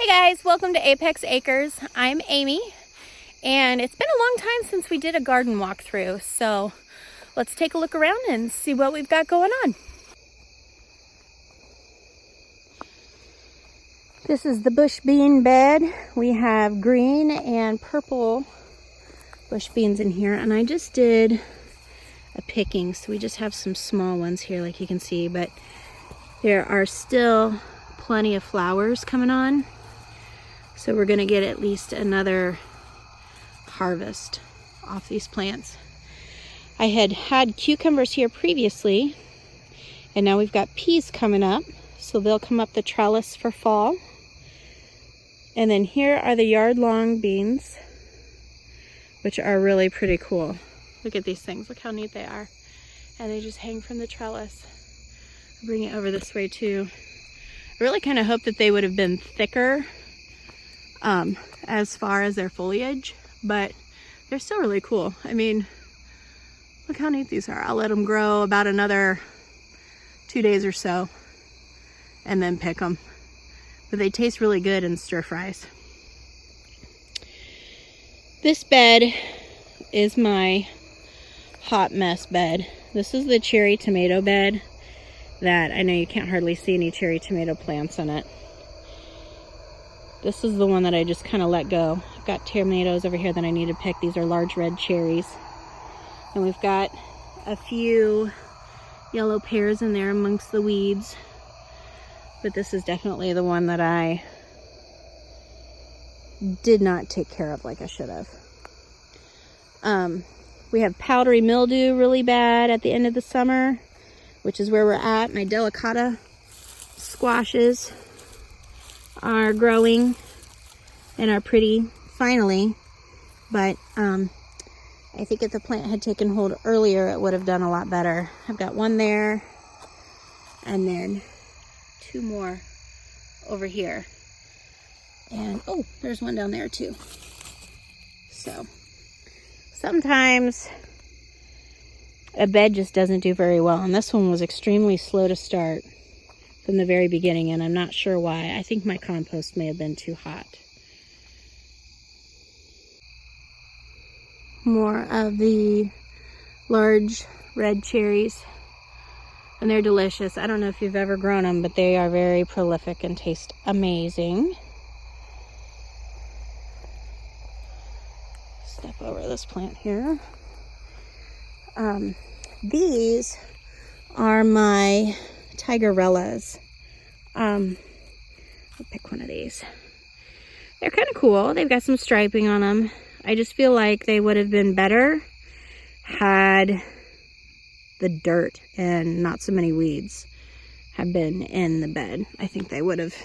Hey guys, welcome to Apex Acres. I'm Amy, and it's been a long time since we did a garden walkthrough, so let's take a look around and see what we've got going on. This is the bush bean bed. We have green and purple bush beans in here, and I just did a picking, so we just have some small ones here like you can see, but there are still plenty of flowers coming on. So we're gonna get at least another harvest off these plants. I had cucumbers here previously, and now we've got peas coming up. So they'll come up the trellis for fall. And then here are the yard-long beans, which are really pretty cool. Look at these things, look how neat they are. And they just hang from the trellis. I'll bring it over this way too. I really kind of hope that they would have been thicker as far as their foliage, but they're still really cool. I mean, look how neat these are. I'll let them grow about another 2 days or so and then pick them. But they taste really good in stir fries. This bed is my hot mess bed. This is the cherry tomato bed that I know you can't hardly see any cherry tomato plants in it. This is the one that I just kind of let go. I've got tomatoes over here that I need to pick. These are large red cherries. And we've got a few yellow pears in there amongst the weeds. But this is definitely the one that I did not take care of like I should have. We have powdery mildew really bad at the end of the summer, which is where we're at. My delicata squashes are growing and are pretty finally, but I think if the plant had taken hold earlier it would have done a lot better. I've got one there and then two more over here, and oh, there's one down there too. So sometimes a bed just doesn't do very well, and this one was extremely slow to start from the very beginning, and I'm not sure why. I think my compost may have been too hot. More of the large red cherries, and they're delicious. I don't know if you've ever grown them, but they are very prolific and taste amazing. Step over this plant here. These are my tigerellas. I'll pick one of these. They're kind of cool. They've got some striping on them. I just feel like they would have been better had the dirt and not so many weeds have been in the bed. I think they would have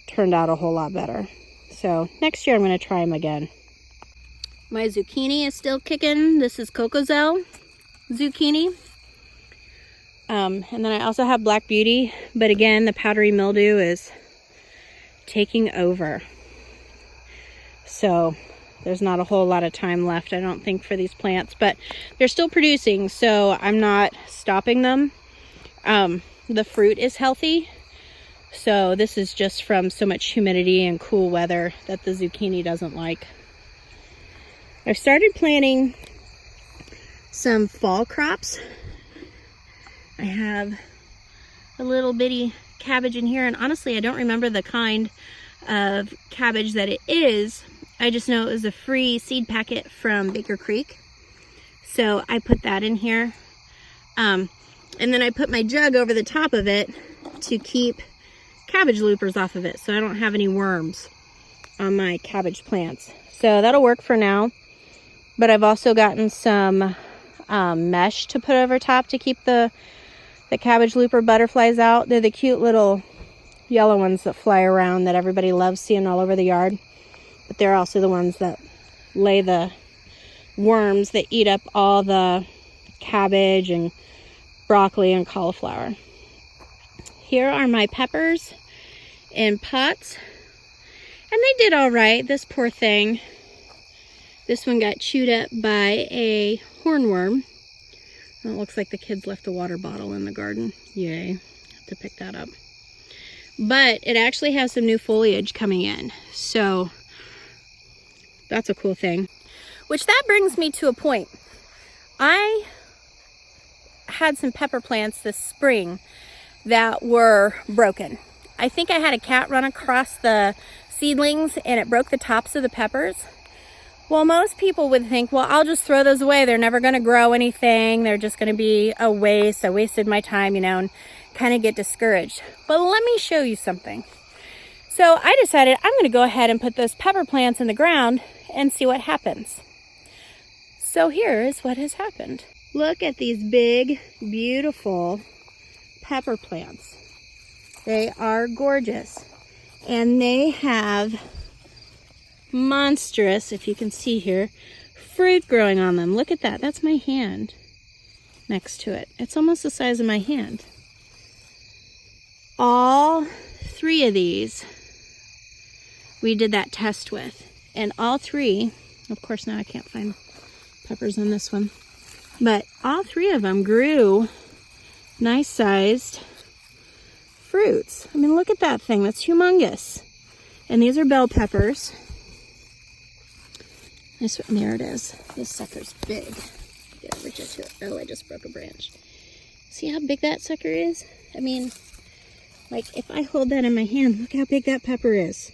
turned out a whole lot better. So next year I'm going to try them again. My zucchini is still kicking. This is Cocozelle zucchini. And then I also have Black Beauty, but again, the powdery mildew is taking over. So there's not a whole lot of time left, I don't think, for these plants, but they're still producing, so I'm not stopping them. The fruit is healthy, so this is just from so much humidity and cool weather that the zucchini doesn't like. I've started planting some fall crops. I have a little bitty cabbage in here, and honestly I don't remember the kind of cabbage that it is. I just know it was a free seed packet from Baker Creek, so I put that in here. And then I put my jug over the top of it to keep cabbage loopers off of it, so I don't have any worms on my cabbage plants. So that'll work for now. But I've also gotten some mesh to put over top to keep the cabbage looper butterflies out. They're the cute little yellow ones that fly around that everybody loves seeing all over the yard. But they're also the ones that lay the worms that eat up all the cabbage and broccoli and cauliflower. Here are my peppers in pots, and they did all right. This poor thing, this one got chewed up by a hornworm. It looks like the kids left a water bottle in the garden. Yay, have to pick that up. but it actually has some new foliage coming in. So that's a cool thing. Which that brings me to a point. I had some pepper plants this spring that were broken. I think I had a cat run across the seedlings and it broke the tops of the peppers. Well, most people would think, well, I'll just throw those away. They're never going to grow anything. They're just going to be a waste. I wasted my time, you know, and kind of get discouraged. But let me show you something. So I decided I'm going to go ahead and put those pepper plants in the ground and see what happens. So here is what has happened. Look at these big, beautiful pepper plants. They are gorgeous. And they have monstrous, if you can see here, fruit growing on them. Look at that. That's my hand next to it. It's almost the size of my hand. All 3 of these we did that test with. And all 3, of course now I can't find peppers on this one, but all 3 of them grew nice sized fruits. I mean, look at that thing. That's humongous. And these are bell peppers. There it is. This sucker's big. Get over to it. Oh, I just broke a branch. See how big that sucker is? I mean, like if I hold that in my hand, look how big that pepper is.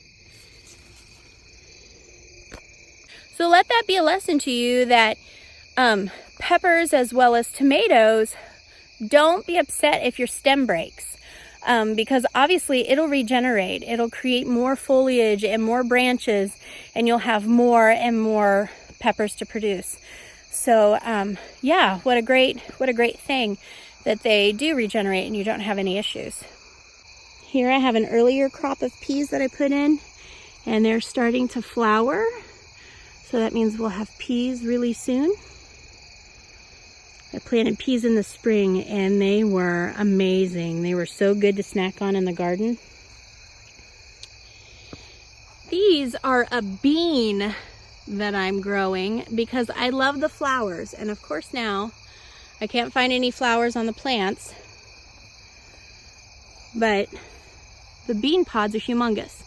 So let that be a lesson to you that peppers as well as tomatoes, don't be upset if your stem breaks. Because obviously it'll regenerate. It'll create more foliage and more branches, and you'll have more and more peppers to produce. So yeah, what a great thing that they do regenerate and you don't have any issues. Here I have an earlier crop of peas that I put in, and they're starting to flower. So that means we'll have peas really soon. I planted peas in the spring and they were amazing. They were so good to snack on in the garden. These are a bean that I'm growing because I love the flowers. And of course now I can't find any flowers on the plants, but the bean pods are humongous.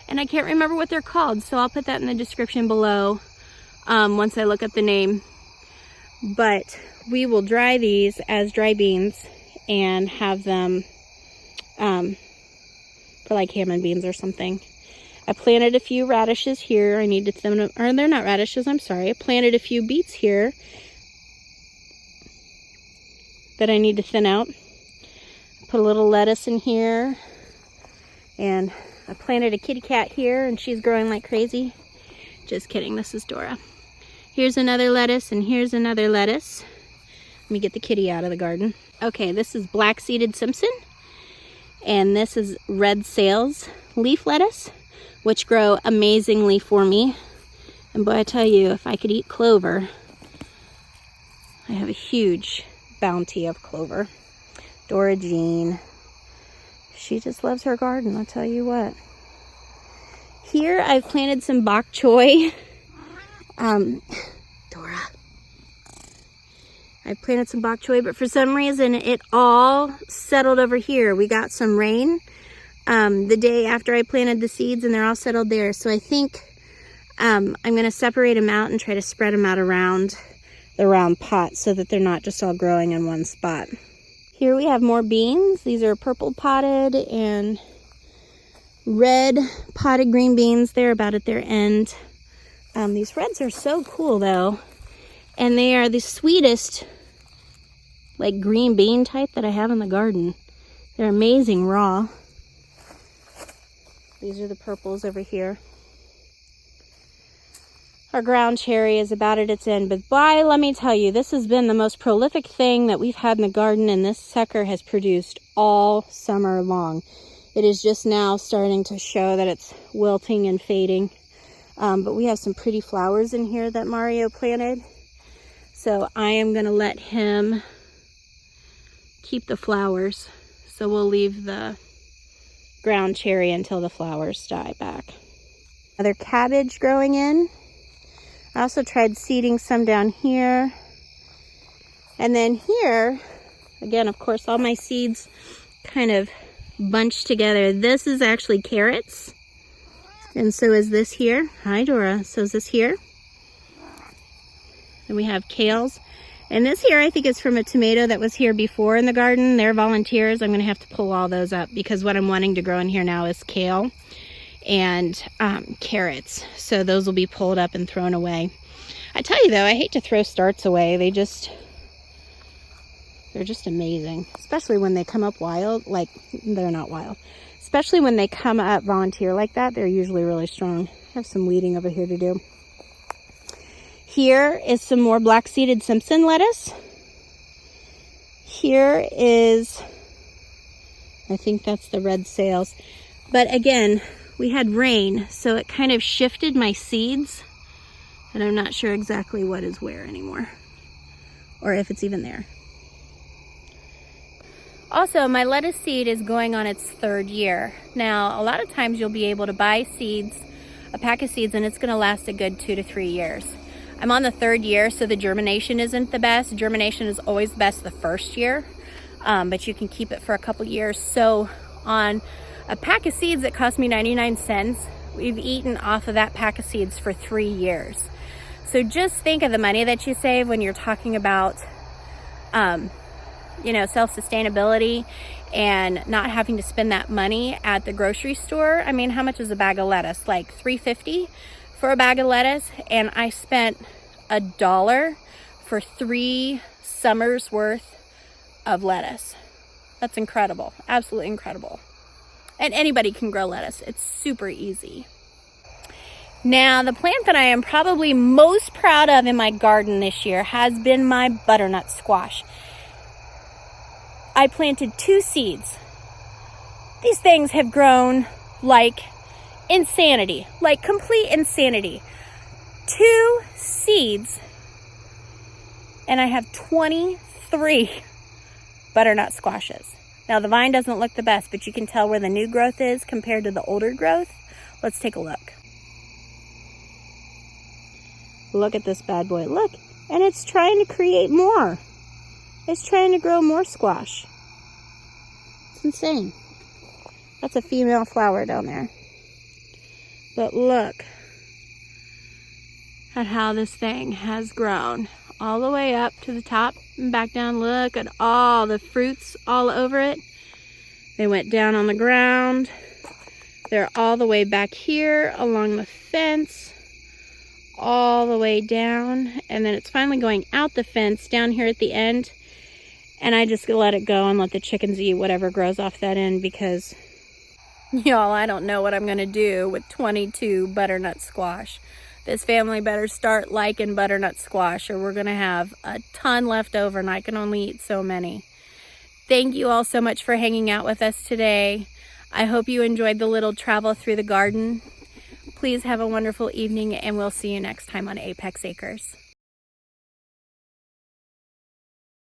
And I can't remember what they're called, so I'll put that in the description below once I look up the name. But we will dry these as dry beans and have them for like ham and beans or something. I planted a few radishes here. I need to thin them, or they're not radishes, I'm sorry. I planted a few beets here that I need to thin out. Put a little lettuce in here, and I planted a kitty cat here and she's growing like crazy. Just kidding, this is Dora. Here's another lettuce and here's another lettuce. Let me get the kitty out of the garden. Okay, this is black seeded Simpson, and this is red sales leaf lettuce, which grow amazingly for me. And boy, I tell you, if I could eat clover, I have a huge bounty of clover. Dora Jean, she just loves her garden, I'll tell you what. Here I've planted some bok choy. Dora. I planted some bok choy, but for some reason it all settled over here. We got some rain the day after I planted the seeds, and they're all settled there. So I think I'm going to separate them out and try to spread them out around the round pot so that they're not just all growing in one spot. Here we have more beans. These are purple potted and red potted green beans. They're about at their end. These reds are so cool though, and they are the sweetest like green bean type that I have in the garden. They're amazing raw. These are the purples over here. Our ground cherry is about at its end, but boy, let me tell you, this has been the most prolific thing that we've had in the garden, and this sucker has produced all summer long. It is just now starting to show that it's wilting and fading. But we have some pretty flowers in here that Mario planted. So I am going to let him keep the flowers. So we'll leave the ground cherry until the flowers die back. Another cabbage growing in. I also tried seeding some down here. And then here, again, of course, all my seeds kind of bunched together. This is actually carrots. And so is this here. Hi, Dora. So is this here. And we have kales. And this here I think is from a tomato that was here before in the garden. They're volunteers. I'm going to have to pull all those up because what I'm wanting to grow in here now is kale and carrots. So those will be pulled up and thrown away. I tell you though, I hate to throw starts away. They're just amazing. Especially when they come up wild. Like, they're not wild. Especially when they come up volunteer like that. They're usually really strong. I have some weeding over here to do. Here is some more black-seeded Simpson lettuce. Here is, I think that's the red sails. But again, we had rain, so it kind of shifted my seeds. And I'm not sure exactly what is where anymore. Or if it's even there. Also, my lettuce seed is going on its 3rd year. Now, a lot of times you'll be able to buy seeds, a pack of seeds, and it's gonna last a good 2 to 3 years. I'm on the 3rd year, so the germination isn't the best. Germination is always best the 1st year, but you can keep it for a couple years. So on a pack of seeds that cost me 99 cents, we've eaten off of that pack of seeds for 3 years. So just think of the money that you save when you're talking about, you know, self-sustainability and not having to spend that money at the grocery store. I mean, how much is a bag of lettuce? Like $3.50 for a bag of lettuce, and I spent $1 for 3 summers worth of lettuce. That's incredible. Absolutely incredible. And anybody can grow lettuce. It's super easy. Now, the plant that I am probably most proud of in my garden this year has been my butternut squash. I planted 2 seeds. These things have grown like insanity, like complete insanity. 2 seeds, and I have 23 butternut squashes. Now, the vine doesn't look the best, but you can tell where the new growth is compared to the older growth. Let's take a look. Look at this bad boy. Look, and it's trying to create more. It's trying to grow more squash. It's insane. That's a female flower down there. But look at how this thing has grown all the way up to the top and back down. Look at all the fruits all over it. They went down on the ground. They're all the way back here along the fence, all the way down, and then it's finally going out the fence down here at the end. And I just let it go and let the chickens eat whatever grows off that end because, y'all, I don't know what I'm gonna do with 22 butternut squash. This family better start liking butternut squash or we're gonna have a ton left over and I can only eat so many. Thank you all so much for hanging out with us today. I hope you enjoyed the little travel through the garden. Please have a wonderful evening and we'll see you next time on Apex Acres.